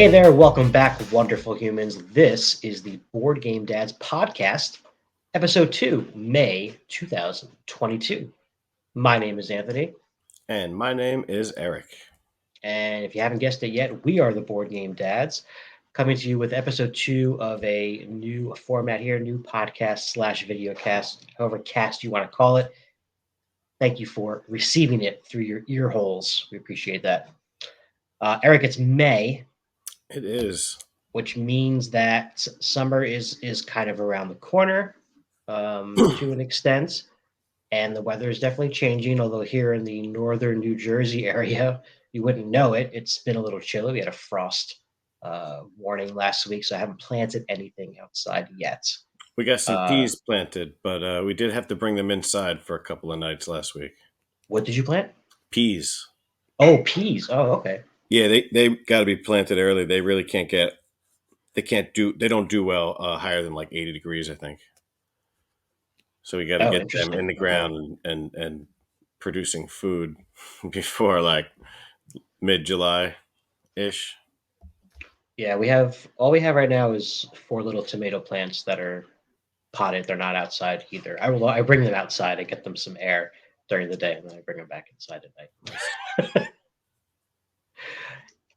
Hey there, welcome back, wonderful humans. This is the Board Game Dads podcast, episode 2, May 2022. My name is Anthony, And my name is Eric. and if you haven't guessed it yet, we are the Board Game Dads, coming to you with episode 2 of a new format here, new podcast slash video cast, however cast you want to call it. Thank you for receiving it through your ear holes. We appreciate that. Eric, it's May, It is. which means that summer is kind of around the corner to an extent, and the weather is definitely changing. Although here in the northern New Jersey area, you wouldn't know it. It's been a little chilly. We had a frost warning last week, so I haven't planted anything outside yet. We got some Uh, peas planted, but we did have to bring them inside for a couple of nights last week. what did you plant? Peas. Oh, peas. Oh, okay. Yeah, they got to be planted early. They really they don't do well higher than like 80 degrees, I think. So we got to Oh, get them in interesting. the Okay. ground and producing food before like mid-July ish. Yeah, we have all we have right now is 4 little tomato plants that are potted. They're not outside either. I bring them outside. I get them some air during the day, and then I bring them back inside at night. Nice.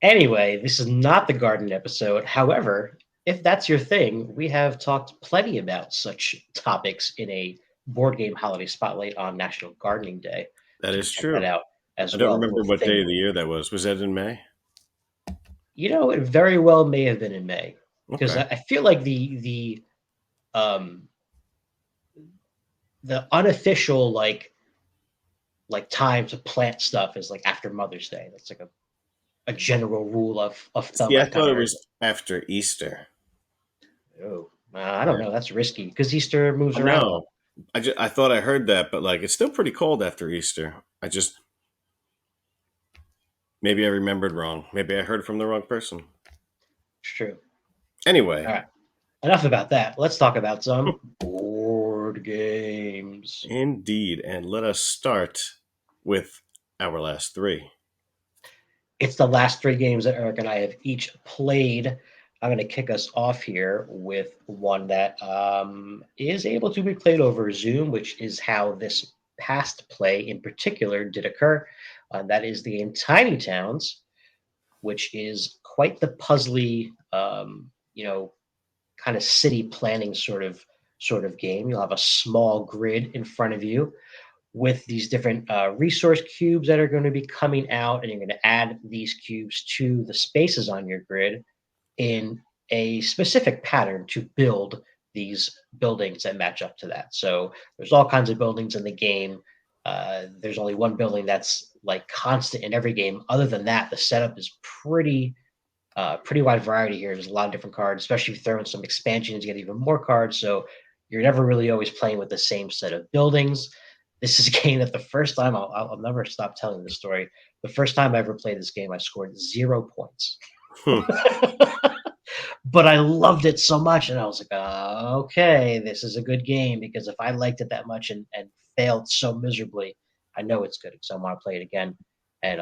Anyway, this is not the garden episode. However, if that's your thing, we have talked plenty about such topics in a board game holiday spotlight on National Gardening Day. That So is check that true. out I as don't well. A remember little what day thing. of the year that was. Was that in May? It very well may have been in May because Okay. I feel like um the unofficial like time to plant stuff is like after Mother's Day. That's like a general rule of thumb See, I I've kind thought of it heard. was after Easter. Oh, I don't know. That's risky because Easter moves I around a lot. know. I thought I heard that, but like it's still pretty cold after Easter. Maybe I remembered wrong. Maybe I heard from the wrong person. It's true. All Anyway, right. Enough about that. Let's talk about some board games. indeed, and let us start with our last three. It's the last 3 games that Eric and I have each played. I'm going to kick us off here with one that is able to be played over Zoom, which is how this past play in particular did occur. That is the game Tiny Towns, which is quite the puzzly, kind of city planning sort of game. You'll have a small grid in front of you with these different resource cubes that are going to be coming out, and you're going to add these cubes to the spaces on your grid in a specific pattern to build these buildings that match up to that. So there's all kinds of buildings in the game. There's only one building that's like constant in every game. Other than that, the setup is pretty wide variety here. There's a lot of different cards, especially if you throw in some expansions, you get even more cards. So you're never really always playing with the same set of buildings. This is a game that the first time I'll never stop telling this story. The first time I ever played this game, I scored 0 points. Hmm. But I loved it so much, and I was like, okay, this is a good game because if I liked it that much and failed so miserably, I know it's good. So I want to play it again, and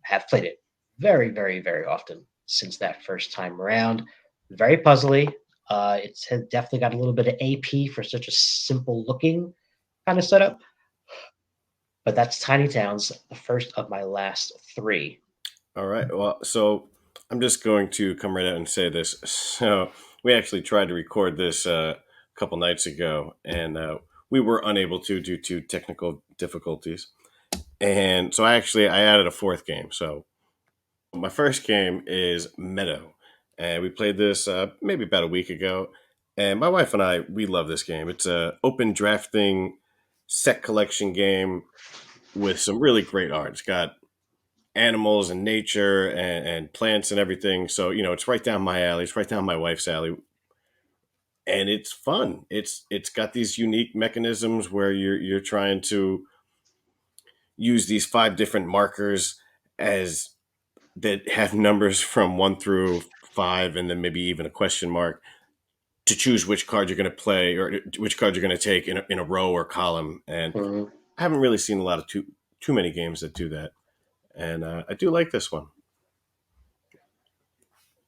have played it very, very, very often since that first time around. Very puzzly. It's definitely got a little bit of AP for such a simple looking kind of setup. But that's Tiny Towns, the first of my last 3. All right. Well, so I'm just going to come right out and say this. So we actually tried to record this a couple nights ago, and we were unable to due to technical difficulties. And so I added a fourth game. So my first game is Meadow, and we played this maybe about a week ago. And my wife and we love this game. It's a open drafting set collection game with some really great art. It's got animals and nature and plants and everything. So it's right down my alley. It's right down my wife's alley, and it's fun. It's got these unique mechanisms where you're trying to use these five different markers as that have numbers from 1 through 5, and then maybe even a question mark to choose which card you're going to play or which card you're going to take in a row or column. And Mhm. I haven't really seen a lot of too many games that do that, and I do like this one.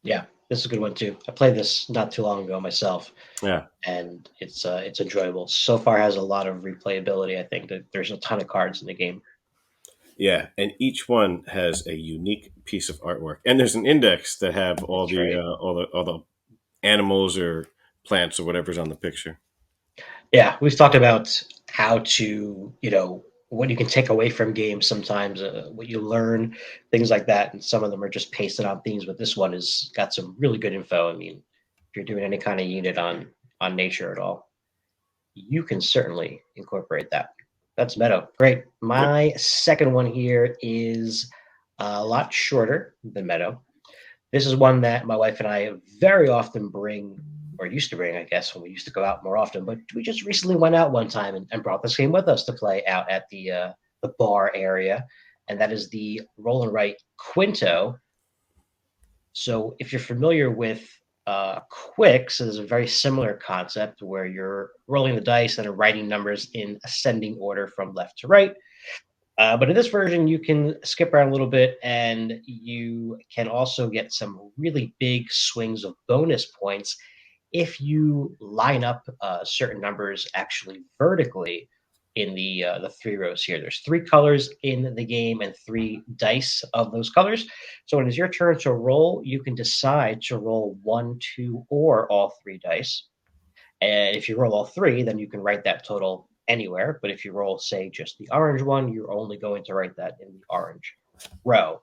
Yeah, this is a good one too. I played this not too long ago myself, Yeah. and it's enjoyable. So far has a lot of replayability. I think that there's a ton of cards in the game. Yeah, and each one has a unique piece of artwork, and there's an index that have all That's the right. animals or plants or whatever's on the picture. Yeah, we've talked about how to, what you can take away from games sometimes, what you learn, things like that. And some of them are just pasted on themes, but this one has got some really good info. I mean, if you're doing any kind of unit on nature at all, you can certainly incorporate that. That's Meadow. Great. Yep. My second one here is a lot shorter than Meadow. This is one that my wife and I very often bring, or used to bring, I guess, when we used to go out more often. But we just recently went out one time and brought this game with us to play out at the bar area, and that is the roll and write Quinto. So if you're familiar with Quicks, it is a very similar concept where you're rolling the dice and writing numbers in ascending order from left to right. But in this version, you can skip around a little bit and you can also get some really big swings of bonus points if you line up certain numbers actually vertically in the three rows here. There's three colors in the game and three dice of those colors. So when it's your turn to roll, you can decide to roll one, two, or all three dice. And if you roll all three, then you can write that total anywhere. But if you roll, say, just the orange one, you're only going to write that in the orange row.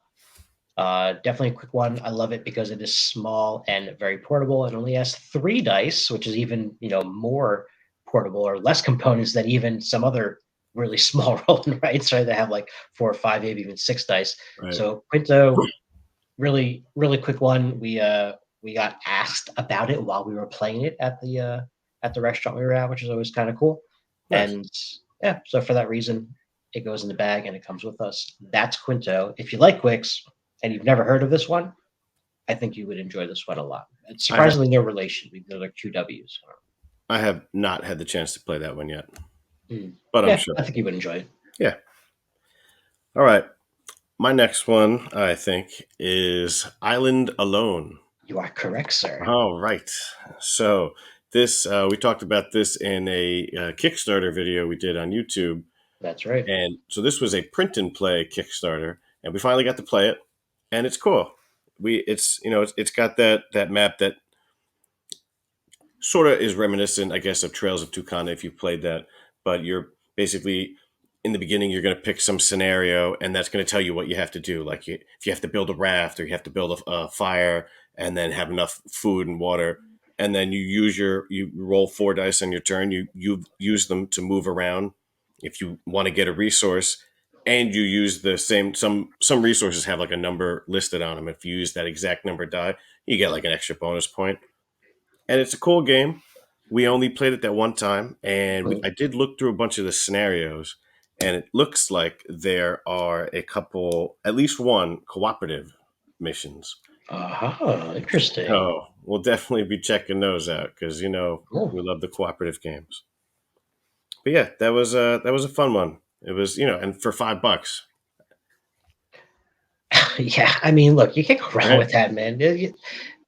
Definitely a quick one. I love it because it is small and very portable. It only has three dice, which is even more portable or less components than even some other really small roll and writes. Right, they have like four or five, maybe even six dice. Right. So Quinto, really, really quick one. We got asked about it while we were playing it at the restaurant we were at, which is always kind of cool. Nice. And yeah, so for that reason, it goes in the bag and it comes with us. That's Quinto. If you like Quicks and you've never heard of this one, I think you would enjoy this one a lot. It's I ha- surprisingly no relation. They're like two W's. I have not had the chance to play that one yet, Mm. but I'm Yeah, sure. I think you would enjoy it. Yeah. All right. My next one, I think, is Island Alone. You are correct, sir. All right. So this we talked about this in a Kickstarter video we did on YouTube, That's right. and so this was a print and play Kickstarter, and we finally got to play it, and it's cool. It's got that map that sort of is reminiscent, I guess, of Trails of Tucana if you've played that. But you're basically in the beginning, you're going to pick some scenario, and that's going to tell you what you have to do. Like if you have to build a raft, or you have to build a fire, and then have enough food and water, and then you roll four dice on your turn. You use them to move around. If you want to get a resource, and you use the same some resources have like a number listed on them. If you use that exact number die, you get like an extra bonus point, and it's a cool game. We only played it that one time, and Mm. I did look through a bunch of the scenarios, and it looks like there are a couple, at least one cooperative missions. Aha, interesting. So we'll definitely be checking those out because Cool. we love the cooperative games. But yeah, that was a fun one. It was and for $5, Yeah, I mean, look, you can't go wrong right? with that, man.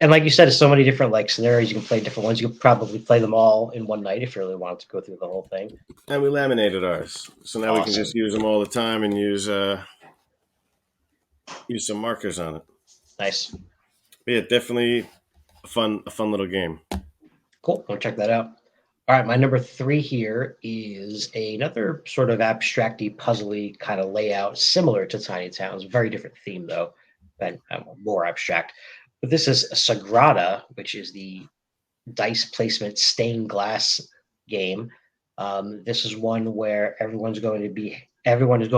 And like you said, there's so many different like scenarios you can play different ones. You could probably play them all in one night if you really wanted to go through the whole thing. And we laminated ours, so now we can just Awesome. use them all the time and use some markers on it. Nice. But yeah, definitely a fun little game. Cool. I'll check that out. All right, my number three here is another sort of abstracty, puzzly kind of layout, similar to Tiny Towns. Very different theme though, and more abstract. But this is Sagrada, which is the dice placement stained glass game. This is one where everyone is going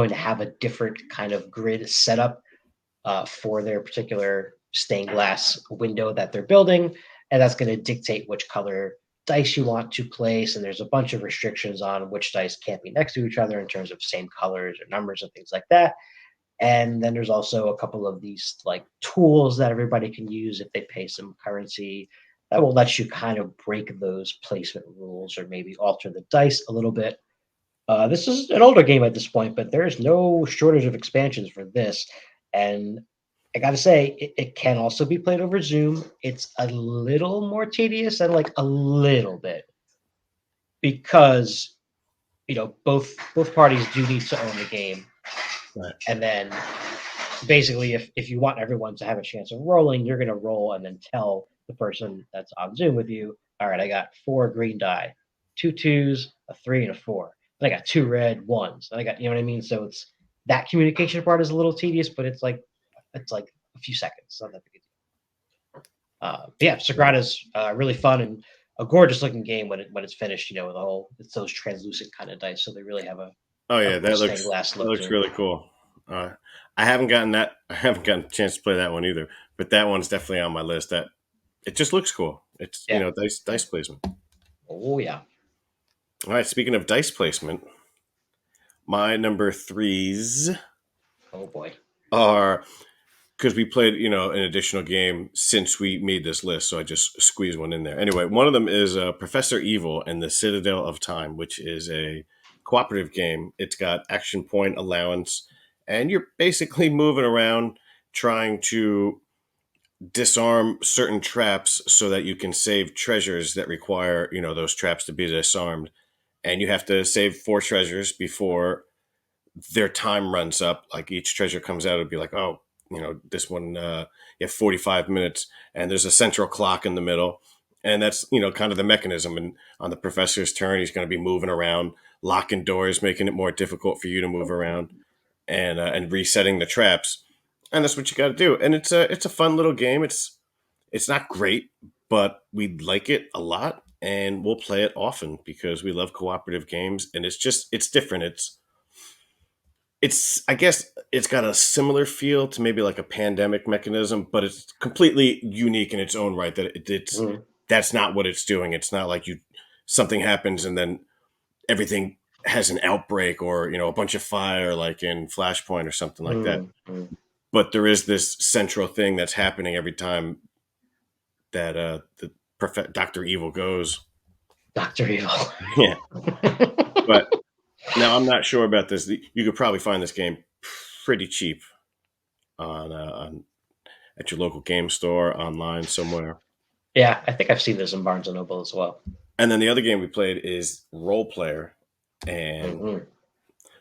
to have a different kind of grid setup for their particular stained glass window that they're building, and that's going to dictate which color dice you want to place. And there's a bunch of restrictions on which dice can't be next to each other in terms of same colors or numbers and things like that. And then there's also a couple of these like tools that everybody can use if they pay some currency that will let you kind of break those placement rules or maybe alter the dice a little bit. This is an older game at this point, but there is no shortage of expansions for this. And I gotta say, it can also be played over Zoom. It's a little more tedious and like a little bit because both parties do need to own the game, Right. and then basically if you want everyone to have a chance of rolling, you're going to roll and then tell the person that's on Zoom with you, all right, I got 4 green die, 2 2s, a 3 and a 4, and I got 2 red 1s, and I got, you know what I mean. So it's that communication part is a little tedious, but it's like a few seconds. It's not that big a deal. But yeah, Right. Sagrada is really fun and a gorgeous looking game when it's finished. With the whole, it's those translucent kind of dice, so they really have Oh a yeah, pristine glass that look to looks them. really cool. I haven't gotten that. I haven't gotten a chance to play that one either. But that one's definitely on my list. That it just looks cool. It's Yeah, yeah. dice placement. Oh yeah. All right. Speaking of dice placement, my number threes Oh boy. are because we played an additional game since we made this list, so I just squeezed one in there. Anyway, one of them is Professor Evil and the Citadel of Time, which is a cooperative game. It's got action point allowance, and you're basically moving around trying to disarm certain traps so that you can save treasures that require those traps to be disarmed, and you have to save 4 treasures before their time runs up. Like each treasure comes out, it'd be like, oh, this one, you have 45 minutes, and there's a central clock in the middle. And that's, kind of the mechanism. And on the professor's turn, he's going to be moving around, locking doors, making it more difficult for you to move around, and resetting the traps. And that's what you got to do. And it's a fun little game. It's not great, but we like it a lot, and we'll play it often because we love cooperative games. And it's different. It's I guess it's got a similar feel to maybe like a pandemic mechanism, but it's completely unique in its own right. That it's Mm, that's not what it's doing. It's not like something happens and then everything has an outbreak or a bunch of fire like in Flashpoint or something like that. mm, mm. But there is this central thing that's happening every time that the Doctor Evil goes. Dr. Evil. Yeah, but now I'm not sure about this. You could probably find this game pretty cheap on at your local game store, online somewhere. Yeah, I think I've seen this in Barnes and Noble as well. And then the other game we played is Role Player, and Hmm.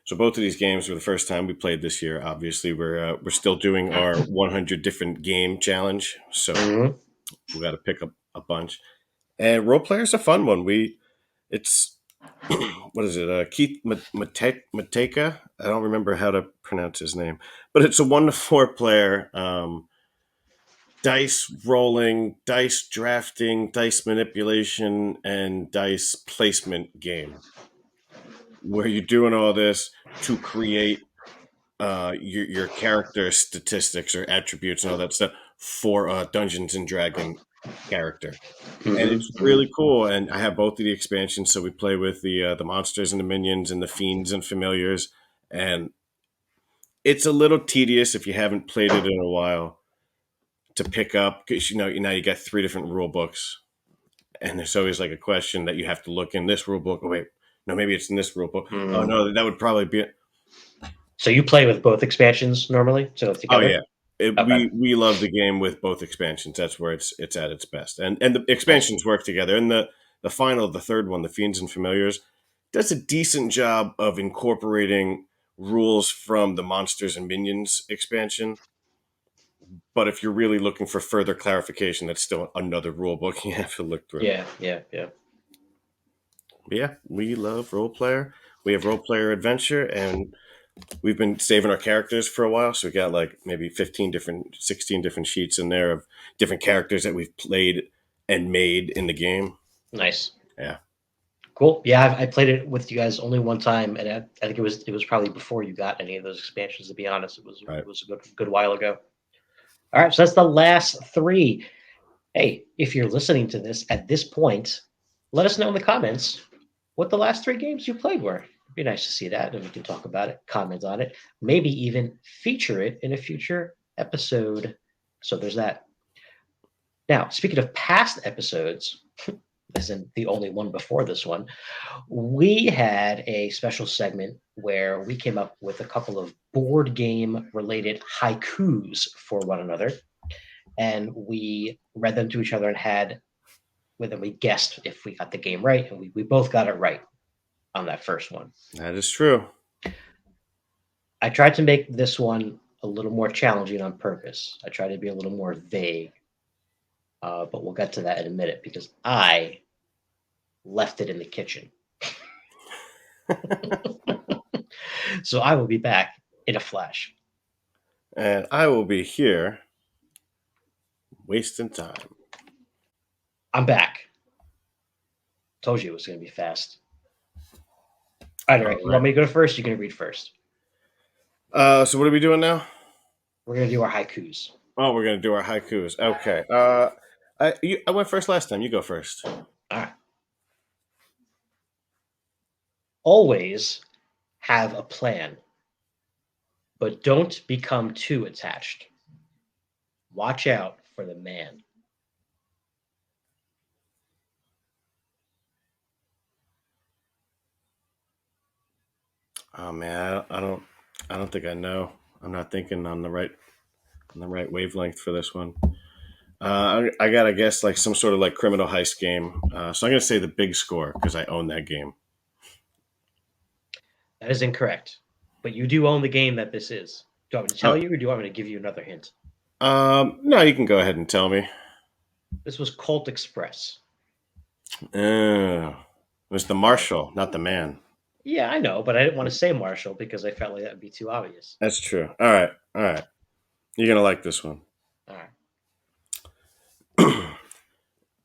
so both of these games were the first time we played this year. Obviously, we're still doing our 100 different game challenge, so Hmm. we got to pick up a bunch. And Role Player is a fun one. It's what is it? Keith Mateka. I don't remember how to pronounce his name, but it's a 1 to 4 player. Dice rolling, dice drafting, dice manipulation, and dice placement game where you're doing all this to create your character statistics or attributes and all that stuff for a Dungeons and Dragon character. And Hmm. it's really cool. And I have both of the expansions, so we play with the monsters and the minions and the fiends and familiars. And it's a little tedious if you haven't played it in a while to pick up because now you got 3 different rule books, and there's always like a question that you have to look in this rule book. Oh wait, no, maybe it's in this rule book. Oh Hmm. no, that would probably be it. So you play with both expansions normally, so Oh together? yeah, Okay, we love the game with both expansions. That's where it's at its best, and the nice. expansions work together. And the final, the third one, the Fiends and Familiars, does a decent job of incorporating rules from the Monsters and Minions expansion. But if you're really looking for further clarification, that's still another rule book you have to look through. Yeah, yeah, yeah. But yeah, we love role player. We have role player adventure, and we've been saving our characters for a while. So we got like maybe 16 different sheets in there of different characters that we've played and made in the game. Nice. Yeah, Cool. Yeah, I played it with you guys only one time, and I think it was probably before you got any of those expansions. To be honest, it was right. it was a good while ago. All right, so that's the last three. Hey, if you're listening to this at this point, let us know in the comments what the last 3 games you played were. It'd be nice to see that, and we can talk about it, comment on it, maybe even feature it in a future episode. So there's that. Now, speaking of past episodes, isn't the only one before this one. We had a special segment where we came up with a couple of board game related haikus for one another, and we read them to each other and had with them we guessed if we got the game right, and we both got it right on that first one. That is true. I tried to make this one a little more challenging on purpose. I tried to be a little more vague, but we'll get to that in a minute because I left it in the kitchen. So I will be back in a flash. And I will be here wasting time. I'm back. Told you it was going to be fast. All right, All Eric, you right. want me to go first? You're going to read first. So what are we doing now? We're going to do our haikus. Oh, we're gonna do our haikus. Okay. I went first last time. You go first. All right. Always have a plan, but don't become too attached. Watch out for the man. Oh man, I don't think I know. I'm not thinking on the right wavelength for this one. I gotta guess like some sort of like criminal heist game. So I'm gonna say the big score because I own that game. That is incorrect. But you do own the game that this is. Do you want me to tell Oh, you, or do you want me to give you another hint? no, you can go ahead and tell me. This was Colt Express. It was the Right. marshal, not the man. Yeah, I know, but I didn't want to say Marshall because I felt like that would be too obvious. That's true. All right. You're gonna like this one. All right.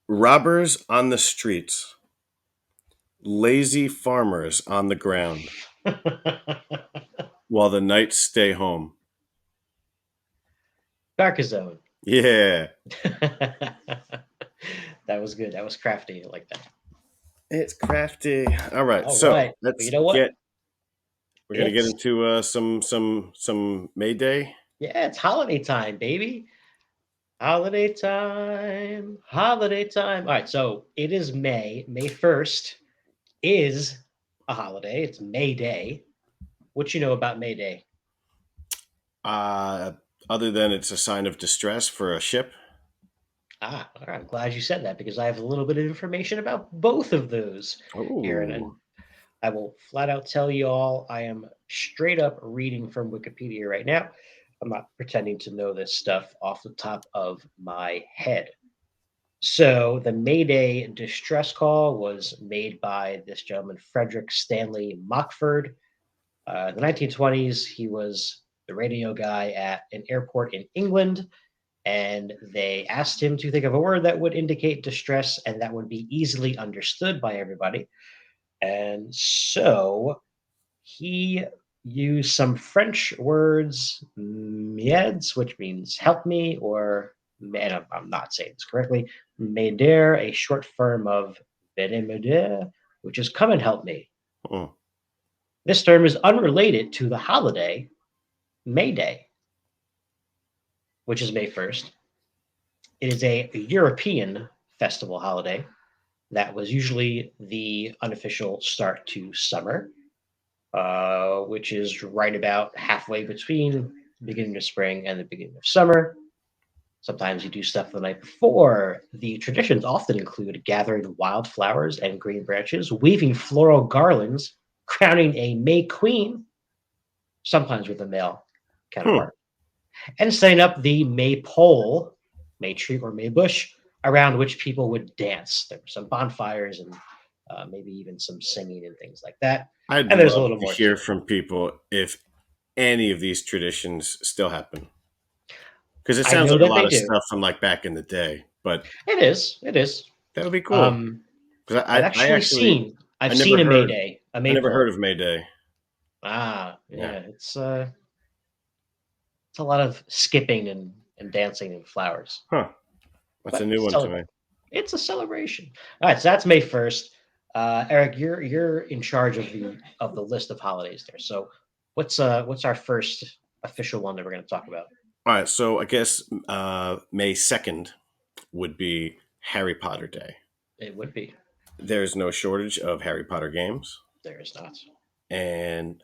Robbers on the streets, lazy farmers on the ground, while the knights stay home. Carcassonne. Yeah, That was good. That was crafty. I like that. it's crafty. All right, All so right. But you know what? we're gonna get It's into some Mayday. yeah, it's holiday time, baby. Holiday time. Holiday time. All right, so it is May. May 1st is a holiday. It's May Day. What you know about May Day? Uh, Other than it's a sign of distress for a ship. Ah, all right. I'm glad you said that because I have a little bit of information about both of those here, and Oh, I will flat out tell you all I am straight up reading from Wikipedia right now. I'm not pretending to know this stuff off the top of my head. So the Mayday distress call was made by this gentleman, Frederick Stanley Mockford. In the 1920s, he was the radio guy at an airport in England, and they asked him to think of a word that would indicate distress and that would be easily understood by everybody. And so he used some French words, mieds, which means help me, or, and I'm not saying this correctly, m'aider, a short form of venez m'aider, which is come and help me. oh. This term is unrelated to the holiday May Day, which is May 1st. It is a European festival holiday that was usually the unofficial start to summer, which is right about halfway between the beginning of spring and the beginning of summer. Sometimes you do stuff the night before. The traditions often include gathering wildflowers and green branches, weaving floral garlands, crowning a May Queen, sometimes with a male Hmm. counterpart, and setting up the May pole, May tree, or May bush around which people would dance. There were some bonfires and maybe even some singing and things like that. I'd And there's a love little to more hear to it. from people if any of these traditions still happen because it I sounds know like a that lot they of do. stuff from like back in the day. But It is. It is. that would be cool. Um, 'Cause I've I actually actually seen. I've I seen never a heard Mayday, a I never heard maypole. of May Day. Ah, Yeah. yeah. It's a lot of skipping and dancing and flowers, Huh. That's a but new one to me. it's a celebration. All right, so that's May 1st. Eric, you're in charge of the list of holidays there. So what's our first official one that we're going to talk about? All right, so I guess May 2nd would be Harry Potter Day. It would be. there's no shortage of Harry Potter games, There is not. and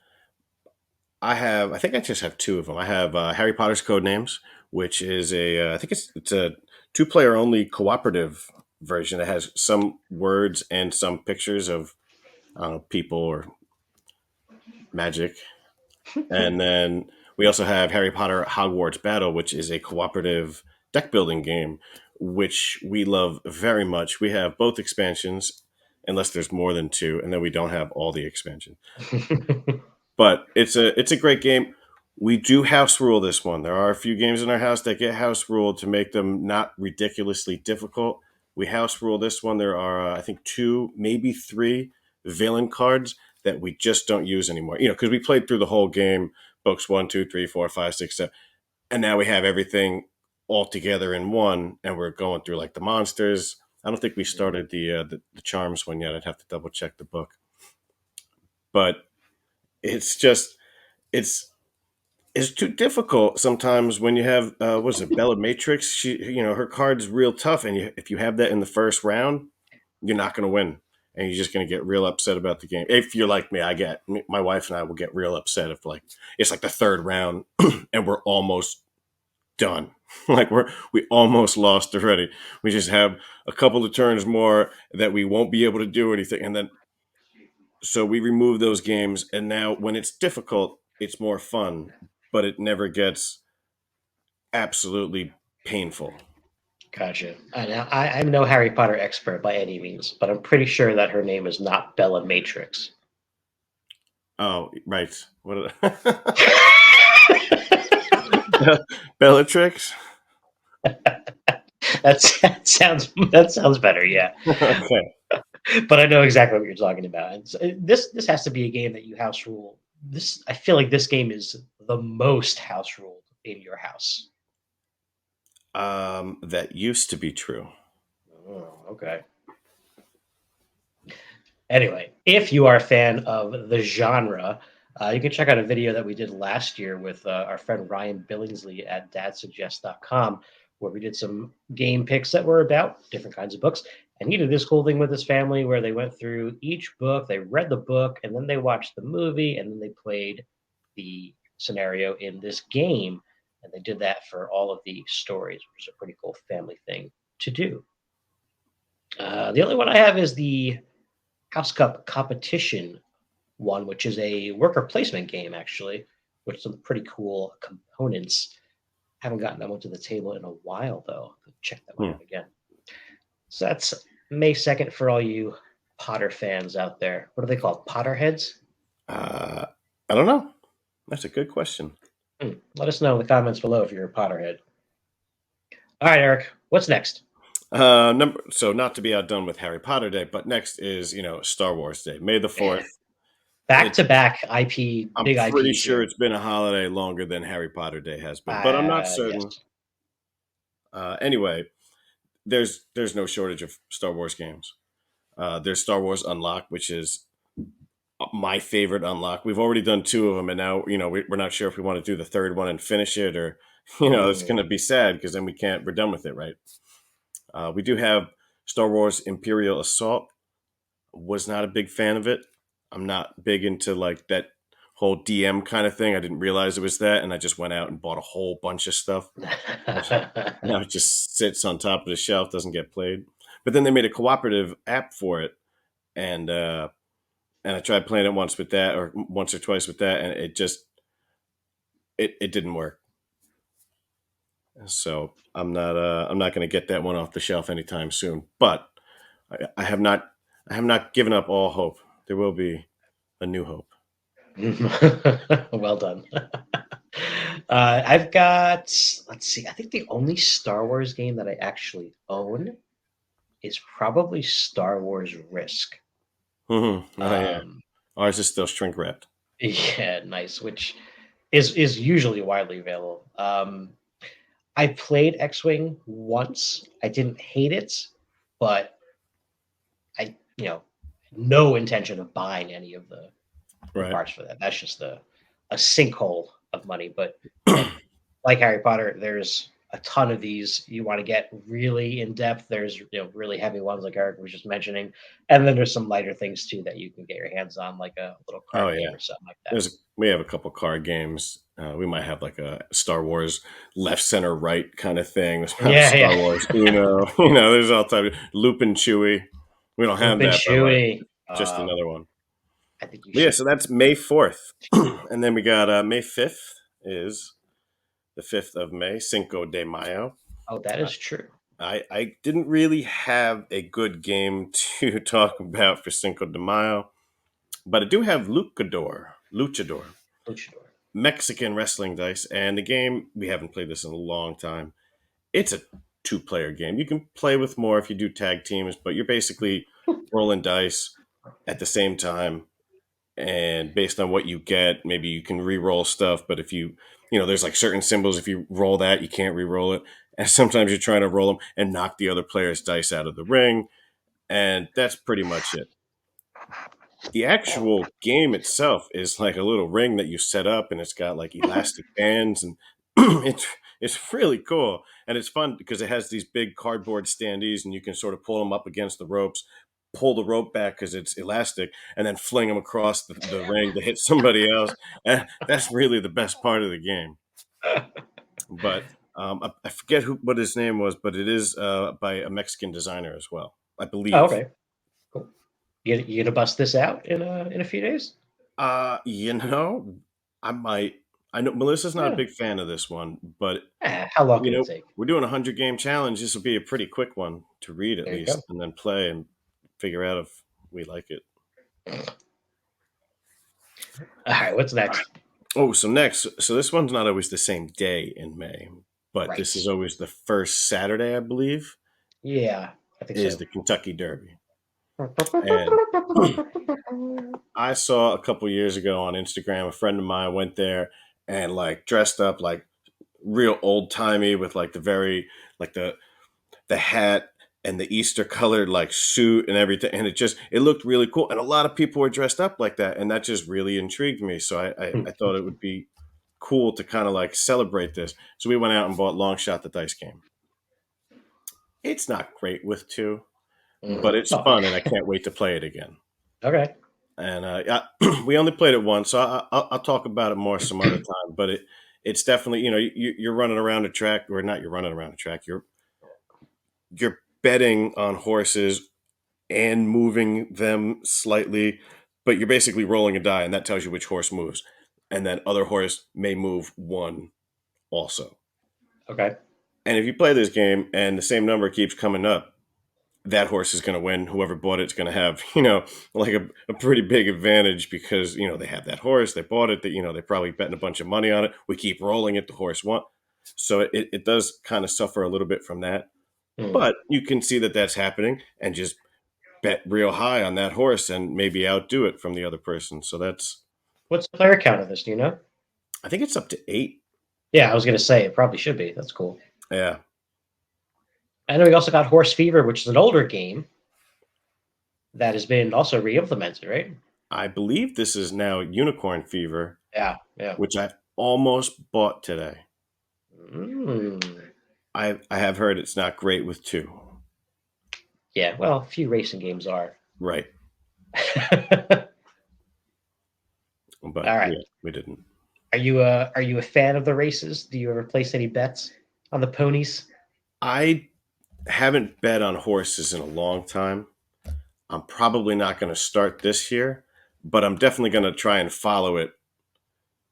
I think I just have two of them. I have Harry Potter's Codenames, which is I think it's a two-player only cooperative version that has some words and some pictures of people or magic. And then we also have Harry Potter Hogwarts Battle, which is a cooperative deck building game, which we love very much. We have both expansions, unless there's more than two, and then we don't have all the expansions. But it's a great game. We do house rule this one. There are a few games in our house that get house ruled to make them not ridiculously difficult. We house rule this one. There are I think two, maybe three villain cards that we just don't use anymore. Because we played through the whole game, books 1, 2, 3, 4, 5, 6, 7, and now we have everything all together in one, and we're going through like the monsters. I don't think we started the charms one yet. I'd have to double check the book, but it's just it's it's too difficult sometimes when you have was it Bella Matrix? Her card's real tough, and if you have that in the first round, you're not going to win, and you're just going to get real upset about the game. If you're like me, my wife and I will get real upset if like it's like the third round and we're almost done. Like we almost lost already. We just have a couple of turns more that we won't be able to do anything, and then so we remove those games, and now when it's difficult, it's more fun, but it never gets absolutely painful. Gotcha. I'm no Harry Potter expert by any means, but I'm pretty sure that her name is not Bella Matrix. Oh, right. What? Bellatrix? That sounds better. Yeah, Okay. but I know exactly what you're talking about. And so, this has to be a game that you house rule. This I feel like this game is the most house ruled in your house. That used to be true. Oh, okay. Anyway, if you are a fan of the genre, you can check out a video that we did last year with our friend Ryan Billingsley at dadsuggest.com, where we did some game picks that were about different kinds of books. And he did this cool thing with his family where they went through each book, they read the book, and then they watched the movie, and then they played the scenario in this game. And they did that for all of the stories, which is a pretty cool family thing to do. The only one I have is the House Cup competition one, which is a worker placement game, actually, with some pretty cool components. Haven't gotten that one to the table in a while, though. Check that one Hmm. out again. So that's May 2nd for all you Potter fans out there. What are they called? Potterheads? Uh, I don't know. That's a good question. Let us know in the comments below if you're a Potterhead. All right, Eric, what's next? So not to be outdone with Harry Potter Day, but next is Star Wars Day, May the Man, 4th. back It's to back IP, I'm big pretty IPs sure here. it's been a holiday longer than Harry Potter Day has been, but I'm not Yes. certain. Anyway, there's no shortage of Star Wars games. There's Star Wars Unlock, which is my favorite unlock. We've already done two of them, and now we're not sure if we want to do the third one and finish it, or it's going to be sad because then we're done with it, right? We do have Star Wars Imperial Assault. Was not a big fan of it. I'm not big into like that whole DM kind of thing. I didn't realize it was that, and I just went out and bought a whole bunch of stuff. Now it just sits on top of the shelf, doesn't get played. But then they made a cooperative app for it, and I tried playing it once with that, or once or twice with that, and it just it didn't work. So I'm not going to get that one off the shelf anytime soon. But I have not given up all hope. There will be a new hope. Well done. I've got, let's see, I think the only Star Wars game that I actually own is probably Star Wars Risk. Oh yeah, Um, ours is still shrink wrapped. yeah, nice, which is usually widely available. I played X-Wing once. I didn't hate it, but I, no intention of buying any of the Right. parts for that. That's just a sinkhole of money. But like Harry Potter, there's a ton of these. You want to get really in depth. There's really heavy ones like Eric was just mentioning, and then there's some lighter things too that you can get your hands on, like a little Oh card yeah. game or something like that. We have a couple card games. We might have like a Star Wars left, center, right kind of thing. There's probably Yeah, Star yeah. Wars Uno. There's all type of Loop and Chewy. We don't have Loop and that, but like Chewy. just another one. I think you But yeah, should so that's May 4th, and then we got May 5th is the 5th of May, Cinco de Mayo. Oh, that Uh, is true. I didn't really have a good game to talk about for Cinco de Mayo, but I do have Luchador, Luchador. Mexican wrestling dice, and the game we haven't played this in a long time. It's a two-player game. You can play with more if you do tag teams, but you're basically rolling dice at the same time, and based on what you get, maybe you can re-roll stuff. But if there's like certain symbols. If you roll that, you can't re-roll it, and sometimes you're trying to roll them and knock the other player's dice out of the ring, and that's pretty much it. The actual game itself is like a little ring that you set up, and it's got like elastic bands, and it's really cool, and it's fun because it has these big cardboard standees, and you can sort of pull them up against the ropes, pull the rope back because it's elastic, and then fling them across the ring to hit somebody else. And that's really the best part of the game. But I forget what his name was, but it is by a Mexican designer as well, I Oh, believe. okay. Cool. You gonna bust this out in a few days? You know, I might. I know Melissa's not a Yeah. big fan of this one, but How long you can it know, take? we're doing a 100 game challenge. This will be a pretty quick one to read at There you go. least, and then play and figure out if we like it. All right. What's next? Oh, so next, so this one's not always the same day in May, but this Right. is always the first Saturday, I believe, Yeah, I think is so. the Kentucky Derby. And I saw a couple years ago on Instagram, a friend of mine went there and like dressed up like real old timey with like like the hat and the Easter colored like suit and everything, and it looked really cool, and a lot of people were dressed up like that, and that just really intrigued me. So I thought it would be cool to kind of like celebrate this. So we went out and bought Long Shot the dice game. It's not great with two, but it's Oh, fun, and I can't wait to play it again. okay. And we only played it once, so I'll talk about it more some other time. But it's definitely you're running around a track, or not, you're running around a track. You're betting on horses and moving them slightly, but you're basically rolling a die, and that tells you which horse moves, and then other horse may move one also. Okay. And if you play this game and the same number keeps coming up, that horse is going to win. Whoever bought it's going to have, like a pretty big advantage because, they have that horse, they bought it, that, they probably betting a bunch of money on it. We keep rolling it, the horse won. So it does kind of suffer a little bit from that. Hmm. But you can see that that's happening and just bet real high on that horse and maybe outdo it from the other person. So What's the player count of this? Do you know? I think it's up to 8. Yeah, I was gonna say it probably should be. That's cool. Yeah. I know we also got Horse Fever, which is an older game that has been also re-implemented, right? I believe this is now Unicorn Fever, Yeah, yeah. which I almost bought today. Mm. I have heard it's not great with two. Yeah, well, a few racing games are. Right. All But right. yeah, we didn't. Are you a fan of the races? Do you ever place any bets on the ponies? I haven't bet on horses in a long time. I'm probably not going to start this year, but I'm definitely going to try and follow it,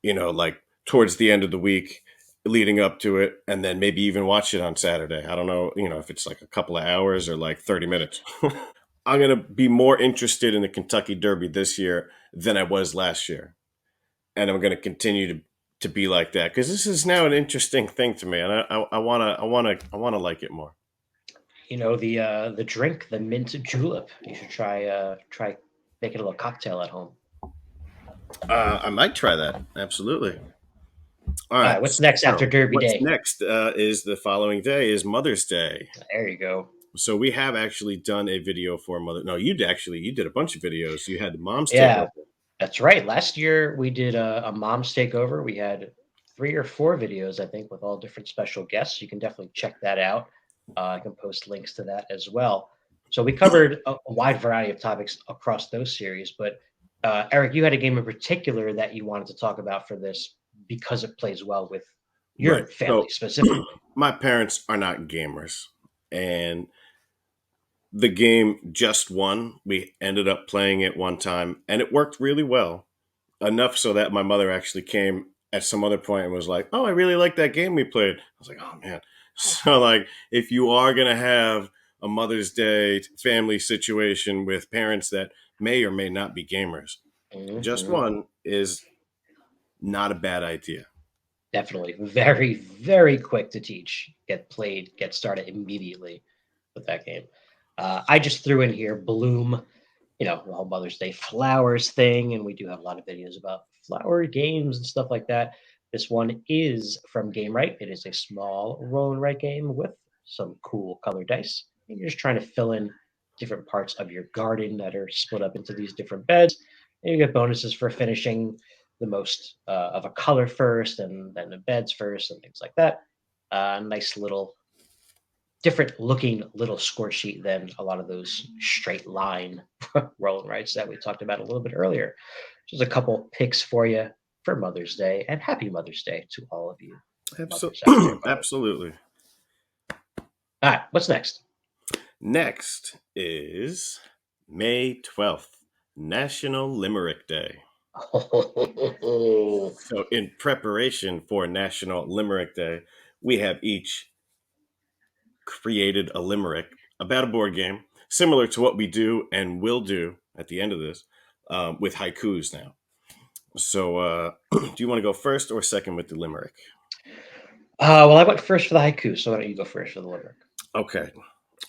like towards the end of the week leading up to it, and then maybe even watch it on Saturday. I don't know, if it's like a couple of hours or like 30 minutes. I'm going to be more interested in the Kentucky Derby this year than I was last year. And I'm going to continue to be like that because this is now an interesting thing to me, and I want to like it more. The drink, the mint julep. You should try making a little cocktail at home. I might try that. Absolutely. All All right. right, what's next after So Derby what's Day? next is the following day is Mother's Day. There you go. So we have actually done a video for Mother. No, you did a bunch of videos. You had the moms take Yeah, over. that's right. Last year we did a mom's takeover. We had 3 or 4 videos, I think, with all different special guests. You can definitely check that out. I can post links to that as well. So we covered a wide variety of topics across those series. But Eric, you had a game in particular that you wanted to talk about for this because it plays well with Right. your family So specifically. my parents are not gamers, and the game just won. We ended up playing it one time, and it worked really well. Enough so that my mother actually came at some other point and was like, "Oh, I really like that game we played." I was like, "Oh man!" So like, if you are gonna have a Mother's Day family situation with parents that may or may not be gamers, just Mhm. one is not a bad idea. Definitely. Very, very quick to teach. Get played, get started immediately with that game. I just threw in here Bloom, the whole Mother's Day flowers thing, and we do have a lot of videos about flower games and stuff like that. This one is from Game Right. It is a small roll and write game with some cool color dice. And you're just trying to fill in different parts of your garden that are split up into these different beds. And you get bonuses for finishing the most of a color first, and then the beds first, and things like that. Nice little different looking little score sheet than a lot of those straight line roll and writes that we talked about a little bit earlier. Just a couple picks for you for Mother's Day, and happy Mother's Day to all of you mothers out there, by the way. Absolutely. All right, what's next? Next is May 12th, National Limerick Day. So, in preparation for National Limerick Day, we have each created a limerick about a board game, similar to what we do and will do at the end of this with haikus now. So, do you want to go first or second with the limerick? Well, I went first for the haiku, so why don't you go first for the limerick? Okay.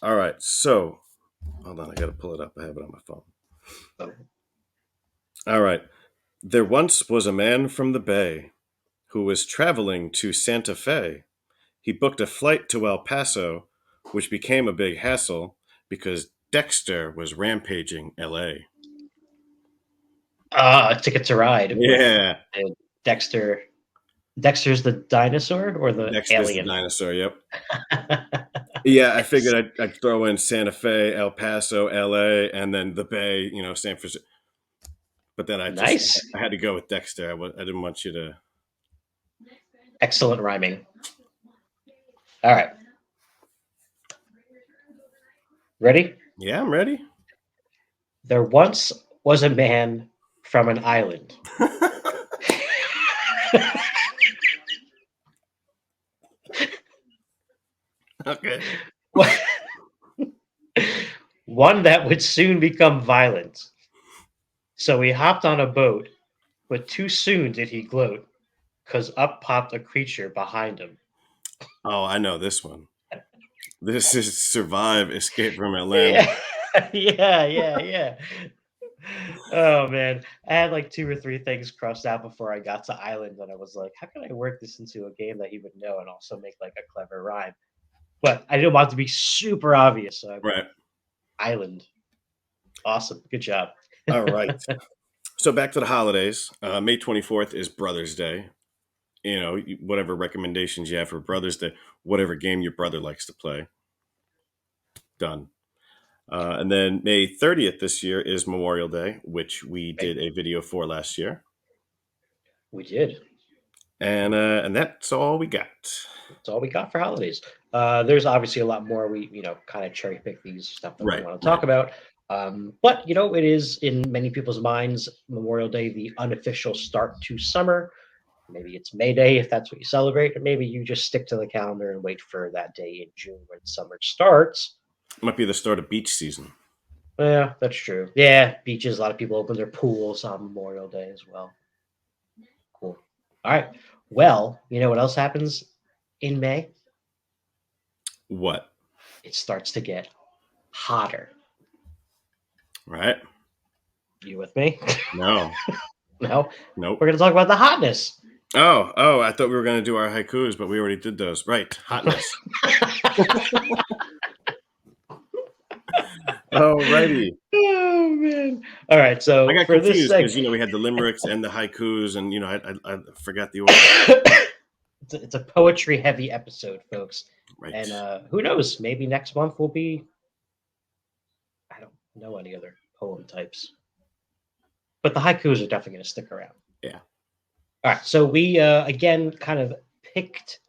All right. So, hold on. I got to pull it up. I have it on my phone. Oh, All right. There once was a man from the Bay who was traveling to Santa Fe. He booked a flight to El Paso, which became a big hassle because Dexter was rampaging LA. A Ticket to Ride with Yeah. Dexter. Dexter's the dinosaur or the Dexter's the alien? dinosaur. Yep. Yeah, I figured I'd throw in Santa Fe, El Paso, LA, and then the Bay, San Francisco. But then Nice. I had to go with Dexter. I didn't want you to. Excellent rhyming. All right. Ready? Yeah, I'm ready. There once was a man from an island. Okay. One that would soon become violent. So he hopped on a boat, but too soon did he gloat, 'cause up popped a creature behind him. Oh, I know this one. This is Survive, Escape from Atlanta. Yeah, yeah. Oh man, I had like 2 or 3 things crossed out before I got to Island, and I was like, how can I work this into a game that he would know and also make like a clever rhyme? But I didn't want it to be super obvious, so I went Right. Island. Awesome, good job. All right. So back to the holidays. May 24th is Brothers' Day. Whatever recommendations you have for Brothers' Day, whatever game your brother likes to play. Done. And then May 30th this year is Memorial Day, which we Right? did a video for last year. We did. And that's all we got. That's all we got for holidays. There's obviously a lot more. We kind of cherry pick these stuff that we Right, want to right. talk about. But it is in many people's minds Memorial Day, the unofficial start to summer. Maybe it's May Day if that's what you celebrate, or maybe you just stick to the calendar and wait for that day in June when summer starts. Might be the start of beach season. Yeah, that's true. Yeah, beaches. A lot of people open their pools on Memorial Day as well. Cool. All right. Well, you know what else happens in May? What? It starts to get hotter. Right? You with me? No. No. Nope. We're going to talk about the hotness. Oh, I thought we were going to do our haikus, but we already did those. Right. Hotness. Alrighty. Oh man! All right, I so got for this confused because segment, we had the limericks and the haikus, and I forgot the order. it's a poetry heavy episode, folks. Right. And who knows? Maybe next month will be. I don't know any other poem types, but the haikus are definitely going to stick around. Yeah. All right, so we again kind of picked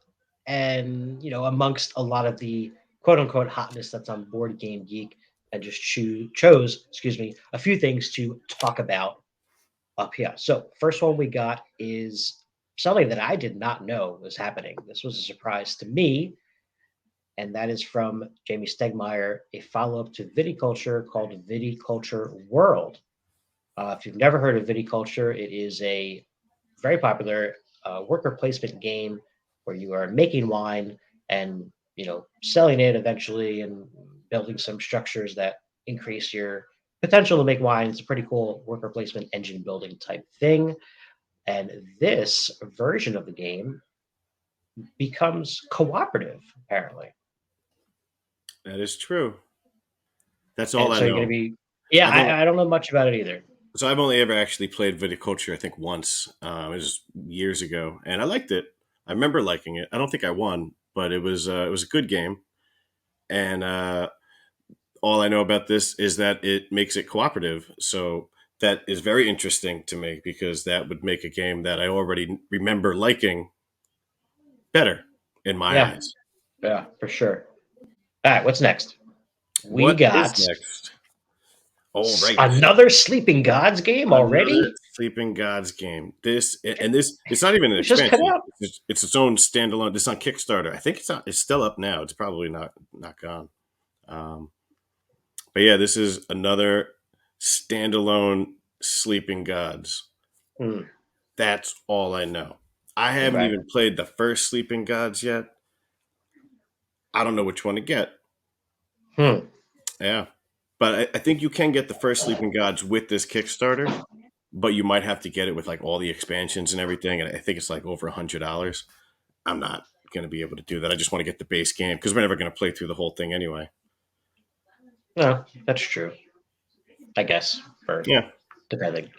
and amongst a lot of the quote unquote hotness that's on Board Game Geek, and just chose, excuse me, a few things to talk about up here. So first one we got is something that I did not know was happening. This was a surprise to me, and that is from Jamie Stegmaier, a follow-up to Viticulture called Viticulture World. If you've never heard of Viticulture, it is a very popular worker placement game where you are making wine and selling it eventually and building some structures that increase your potential to make wine. It's a pretty cool worker placement engine building type thing. And this version of the game becomes cooperative, apparently. That is true. That's all And I so you're going to know. be, yeah, I've only, I don't know much about it either. so I've only ever actually played Viticulture, I think once. It was years ago, and I liked it. I remember liking it. I don't think I won, but it was a good game. And all I know about this is that it makes it cooperative. So that is very interesting to me because that would make a game that I already remember liking better in my Yeah, eyes. yeah, for sure. All right, what's next? We What is got next? All right. another Sleeping Gods game Another already. Sleeping Gods game. This it's not even an It just cut expansion. out. It's its own standalone. It's on Kickstarter. I think it's still up now. It's probably not gone. Um, but yeah, this is another standalone Sleeping Gods. Hmm, That's all I know. I haven't okay. even played the first Sleeping Gods yet. I don't know which one to get. Hmm. Yeah, but I think you can get the first Sleeping Gods with this Kickstarter, but you might have to get it with like all the expansions and everything. And I think it's like over $100. I'm not going to be able to do that. I just want to get the base game because we're never going to play through the whole thing anyway. No, that's true. I guess for Yeah. depending.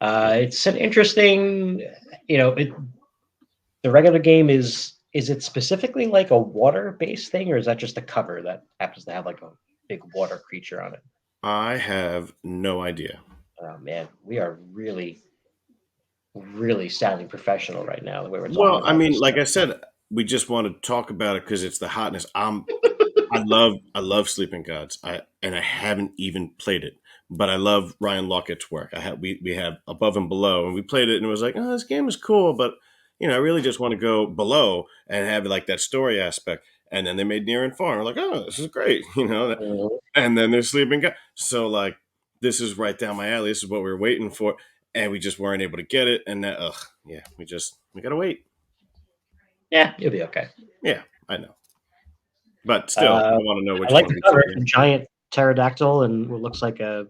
It's an interesting. The regular game is it specifically like a water based thing, or is that just a cover that happens to have like a big water creature on it? I have no idea. Oh man, we are really, really sounding professional right now the way we're talking Well, I about mean, this like stuff. I said, we just want to talk about it because it's the hotness. I love Sleeping Gods. I haven't even played it, but I love Ryan Laukett's work. We have Above and Below, and we played it, and it was like, oh, this game is cool, but I really just want to go below and have like that story aspect. And then they made Near and Far. And we're like, oh, this is great, Mhm. And then there's Sleeping Gods. So like, this is right down my alley. This is what we were waiting for, and we just weren't able to get it. And that, yeah, we gotta wait. Yeah, you'll be okay. Yeah, I know, but still, I want to know I which like one the we cover. should It's get. a giant pterodactyl and what looks like a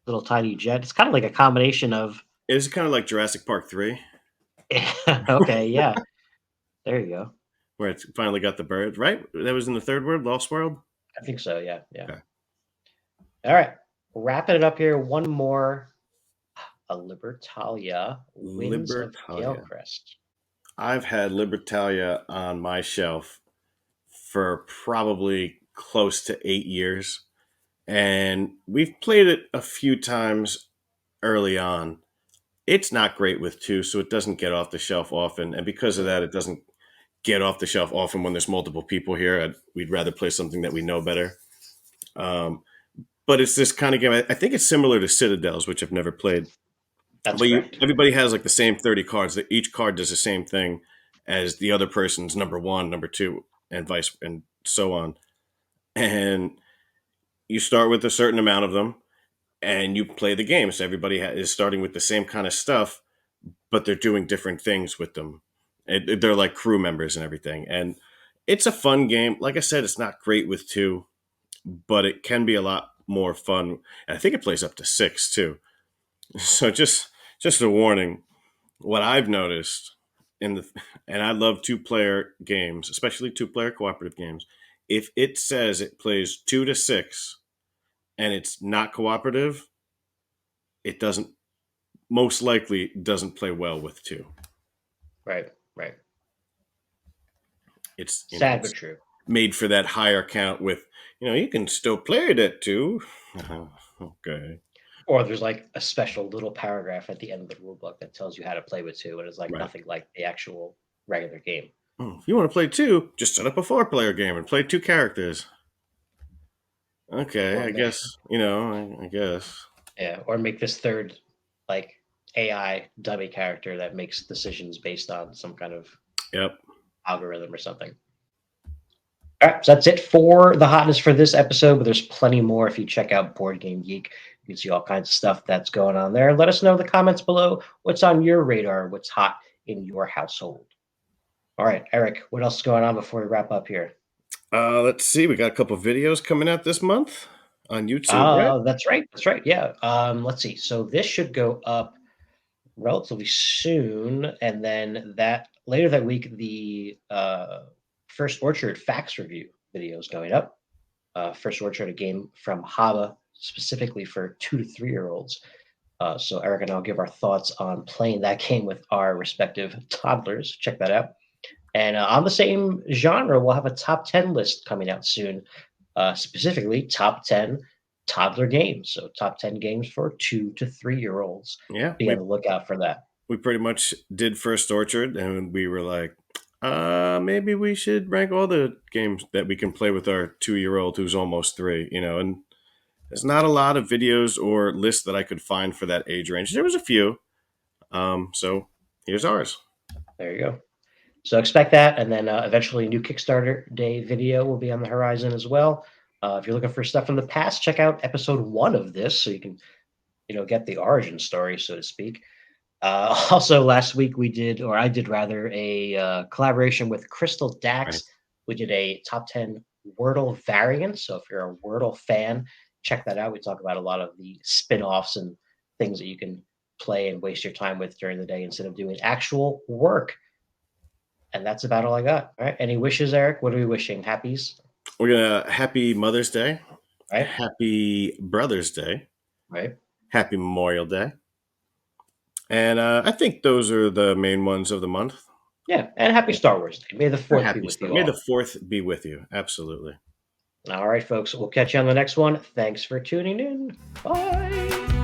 little tiny jet. It's kind of like a combination of. It's kind of like Jurassic Park 3, Okay, yeah, there you go. where it's finally got the bird, right? That was in the third world, Lost World. I think so. Yeah, yeah. Okay. All right, wrapping it up here. One more. A Libertalia, Winds of Libertalia. Galecrest. I've had Libertalia on my shelf for probably close to 8 years, and we've played it a few times early on. It's not great with two, so it doesn't get off the shelf often, and because of that, it doesn't get off the shelf often when there's multiple people here. We'd rather play something that we know better. Um, but it's this kind of game. I think it's similar to Citadels, which I've never played. That's But correct. everybody has like the same 30 cards. That each card does the same thing as the other person's number one, number two, and vice and so on. And you start with a certain amount of them, and you play the game. So everybody is starting with the same kind of stuff, but they're doing different things with them. They're like crew members and everything. And it's a fun game. Like I said, it's not great with two, but it can be a lot more fun. And I think it plays up to six too. So just a warning. What I've noticed in the and I love two-player games, especially two-player cooperative games. If it says it plays 2 to 6 and it's not cooperative, it doesn't most likely doesn't play well with two. Right. Right. It's Sad but it's true. made for that higher count with you can still play it at two. Okay. Or there's like a special little paragraph at the end of the rule book that tells you how to play with two, and it's like Right. nothing like the actual regular game. If you want to play two, just set up a four-player game and play two characters. Okay, Or I make, guess I guess. yeah, or make this third like AI dummy character that makes decisions based on some kind of Yep. algorithm or something. All right, so that's it for the hotness for this episode, but there's plenty more if you check out Board Game Geek. You can see all kinds of stuff that's going on there. Let us know in the comments below what's on your radar, what's hot in your household. All right, Eric, what else is going on before we wrap up here? Let's see. We got a couple videos coming out this month on YouTube, right? That's right. That's right. Yeah. Let's see. So this should go up relatively soon, and then that later that week, the First Orchard Facts Review video is going up. First Orchard, a game from Haba specifically for 2 to 3 year olds. So Eric and I'll give our thoughts on playing that game with our respective toddlers. Check that out. And on the same genre, we'll have a top 10 list coming out soon, specifically top 10 toddler games. So top 10 games for 2 to 3 year olds. Yeah, Be on the lookout for that. we pretty much did First Orchard, and we were like, maybe we should rank all the games that we can play with our 2-year-old who's almost three. And there's not a lot of videos or lists that I could find for that age range. There was a few, so here's ours. There you go. So expect that, and then eventually a new Kickstarter Day video will be on the horizon as well. If you're looking for stuff from the past, check out episode 1 of this so you can, get the origin story, so to speak. Also, last week we did, or I did rather, a collaboration with Crystal Right. Dax. We did a top 10 Wordle variant. So if you're a Wordle fan, check that out. We talk about a lot of the spin-offs and things that you can play and waste your time with during the day instead of doing actual work. And that's about all I got. All right. Any wishes, Eric? What are we wishing? Happies? We're gonna Happy Mother's Day, Right? Happy Brother's Day, Right? Happy Memorial Day, and I think those are the main ones of the month. Yeah. And happy Star Wars Day. May the 4th be Happy with Star. you May the all. fourth be with you. Absolutely. All right, folks. We'll catch you on the next one. Thanks for tuning in. Bye.